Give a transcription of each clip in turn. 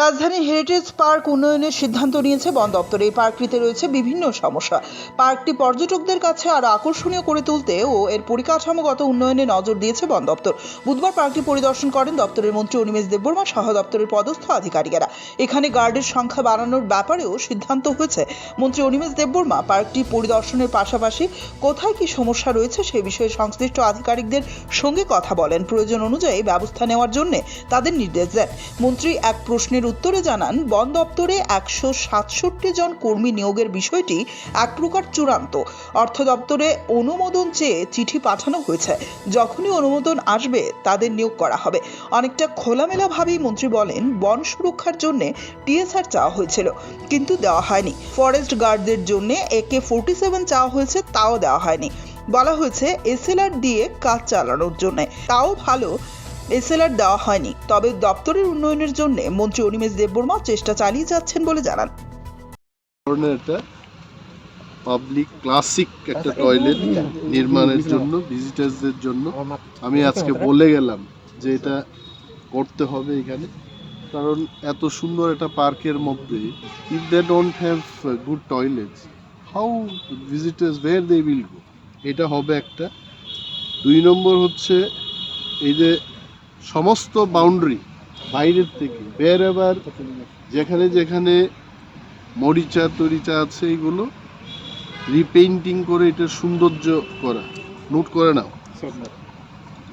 রাজধানী heritage park উন্নয়নের সিদ্ধান্ত নিয়েছে বন দপ্তর। এই পার্কটিতে রয়েছে বিভিন্ন সমস্যা। পার্কটি পর্যটকদের কাছে আরো আকর্ষণীয় করে তুলতে ও এর পরিকাঠামোগত উন্নয়নে নজর দিয়েছে বন দপ্তর। বুধবার পার্কটি পরিদর্শন করেন দপ্তরের মন্ত্রী অনিমেষ দেববর্মা সহ দপ্তরের পদস্থ আধিকারিকেরা। এখানে গার্ডের সংখ্যা বাড়ানোর ব্যাপারেও সিদ্ধান্ত হয়েছে। মন্ত্রী অনিমেষ দেববর্মা পার্কটি পরিদর্শনের পাশাপাশি কোথায় কি সমস্যা রয়েছে সে বিষয়ে সংশ্লিষ্ট আধিকারিকদের সঙ্গে কথা বলেন। প্রয়োজন অনুযায়ী ব্যবস্থা নেওয়ার জন্য তাদের নির্দেশ দেন। মন্ত্রী এক প্রশ্নের উত্তরে জানান, বন দপ্তরে 167 জন কর্মী নিয়োগের বিষয়টি এক প্রকার চূড়ান্ত। অর্থ দপ্তরে অনুমোদন চেয়ে চিঠি পাঠানো হয়েছে। যখনই অনুমোদন আসবে তাদের নিয়োগ করা হবে। অনেকটা খোলামেলা ভাবেই মন্ত্রী বলেন, বন সুরক্ষার জন্য টিএসআর চাওয়া হয়েছিল কিন্তু দেওয়া হয়নি। ফরেস্ট গার্ডদের জন্য AK-47 চাওয়া হয়েছে, তাও দেওয়া হয়নি। বলা হয়েছে SLR দিয়ে কাজ চালানোর জন্য, তাও ভালো SLR দেওয়া হয়নি। তবে দপ্তরের উন্নয়নের জন্য মন্ত্রী অনিমেষ দেববর্মা চেষ্টা চালিয়ে যাচ্ছেন বলে জানান। পাবলিক ক্লাসিক একটা টয়লেট নির্মাণের জন্য ভিজিটার্সদের জন্য আমি আজকে বলে গেলাম যে এটা করতে হবে এখানে, কারণ এত সুন্দর একটা পার্কের মধ্যে if they don't have good toilets, how visitors where they will go. এটা হবে একটা। 2 নম্বর হচ্ছে এই যে সমস্ত বাউন্ডারি বাইরের থেকে বেরোবার যেখানে যেখানে মরিচা তরিচা আছে এগুলো রিপেইন্টিং করে এটা সৌন্দর্য করা, নোট করে নাও।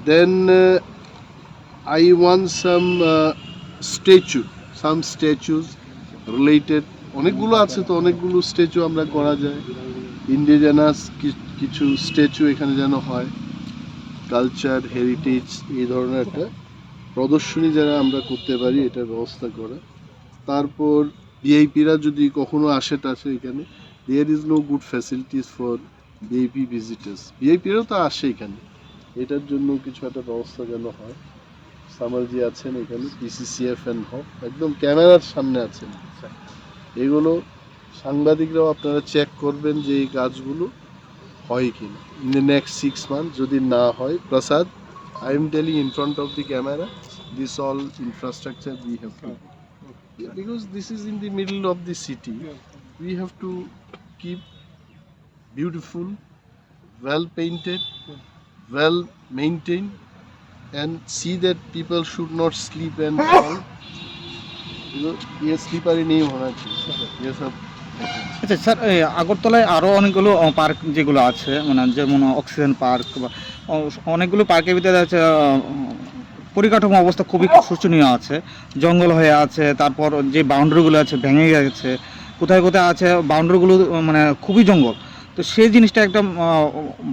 Then I want some statues related, অনেকগুলো আছে তো, অনেকগুলো স্ট্যাচু আমরা করা যায়। ইন্ডিজেনাস কিছু স্ট্যাচু এখানে যেন হয়, কালচার হেরিটেজ এই ধরনের একটা প্রদর্শনী যারা আমরা করতে পারি এটার ব্যবস্থা করা। তারপর ভিআইপিরা যদি কখনো আসে এখানে, there is no good facilities for VIP visitors. ভিআইপিরাও তো আসে এখানে, এটার জন্য কিছু একটা ব্যবস্থা যেন হয়। সামারজি আছেন এখানে, PCCF এন্ড হক একদম ক্যামেরার সামনে আছেন। এগুলো সাংবাদিকরাও আপনারা চেক করবেন যে এই কাজগুলো হয় কিনা ইন দ্য নেক্সট 6 months। যদি না হয়, প্রসাদ, I am telling in front of the camera, this all infrastructure we have to do. Because this is in the middle of the city, we have to keep beautiful, well painted, well maintained, and see that people should not sleep and fall. ये sleeper ही नहीं होना चाहिए ये सब। আচ্ছা sir, আগরতলায় আরও অনেকগুলো পার্ক যেগুলো আছে, মানে যেমন অক্সিজেন পার্ক বা অনেকগুলো পার্কের ভিতরে আছে, পরিকাঠামো অবস্থা খুবই শোচনীয় আছে, জঙ্গল হয়ে আছে। তারপর যে বাউন্ডারিগুলো আছে ভেঙে গেছে, কোথায় কোথায় আছে বাউন্ডারিগুলো মানে খুবই জঙ্গল। তো সেই জিনিসটা একটা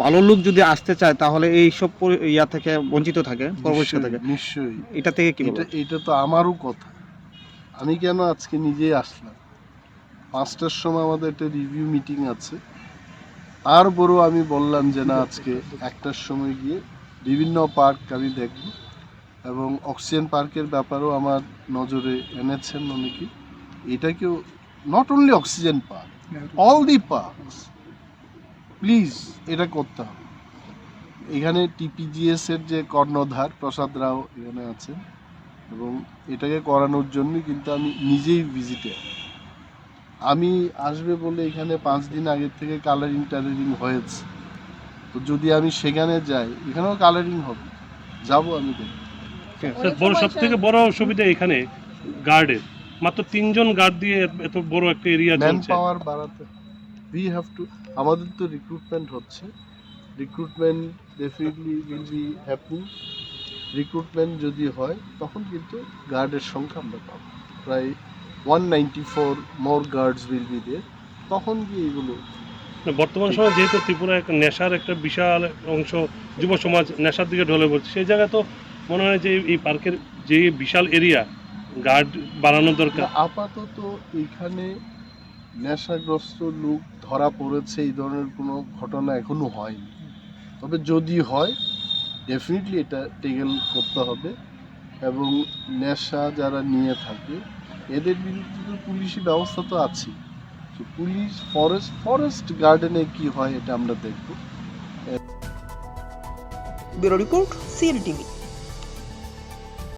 ভালো লোক যদি আসতে চায় তাহলে এইসব ইয়া থেকে বঞ্চিত থাকে, পরবর্তী থেকে। নিশ্চয়ই এটা থেকে কি এটা তো আমারও কথা। আমি কেন আজকে নিজেই আসলাম, 5টার সময় আমাদের একটা রিভিউ মিটিং আছে, তারপরও আমি বললাম যে না, আজকে 1টার সময় গিয়ে বিভিন্ন পার্ক আমি দেখব। এবং অক্সিজেন পার্কের ব্যাপারেও আমার নজরে এনেছেন অনেকে। এটাকেও not only oxygen park, all the parks please এটা করতে হবে। এখানে TPGS এর যে কর্ণধার প্রসাদ রাও এখানে আছেন, এবং এটাকে করানোর জন্য কিন্তু আমি নিজেই ভিজিটে। আমি আসবে বলে এখানে 5 দিন আগের থেকে কালারিং টালারিং হয়েছে, তো যদি আমি সেখানে যাই এখানেও কালারিং হবে, যাবো আমি দেখব। সব থেকে বড় অসুবিধা এখানে গার্ডের, মাত্র 3 জন গার্ড দিয়ে এত বড় একটা এরিয়া চলছে। ম্যান পাওয়ার বাড়াতে উই হ্যাভ টু। আমাদের তো রিক্রুটমেন্ট হচ্ছে, recruitment definitely will be happening. Recruitment যদি হয় তখন কিন্তু গার্ডের সংখ্যা আমরা পাবো, প্রায় 194 মোর গার্ডস উইল বি দেয়ার। তখন কি এগুলো বর্তমান সময় যেহেতু ত্রিপুরা একটা নেশার একটা বিশাল অংশ, যুব সমাজ নেশার দিকে ঢলে পড়ছে, সেই জায়গায় তো মনে হয় যে এই পার্কের যে বিশাল এরিয়া গার্ড বাড়ানো দরকার। আপাতত এখানে নেশাগ্রস্ত লোক ধরা পড়েছে এই ধরনের কোনো ঘটনা এখনো হয়নি, তবে যদি হয় ডেফিনেটলি এটা টেকেল করতে হবে। এবং নেশা যারা নিয়ে থাকে এদের বিরুদ্ধে তো পুলিশি ব্যবস্থা তো আছে। পুলিশ ফরেস্ট গার্ডেনে কি হয় এটা আমরা দেখব। Bureau report, CN TV।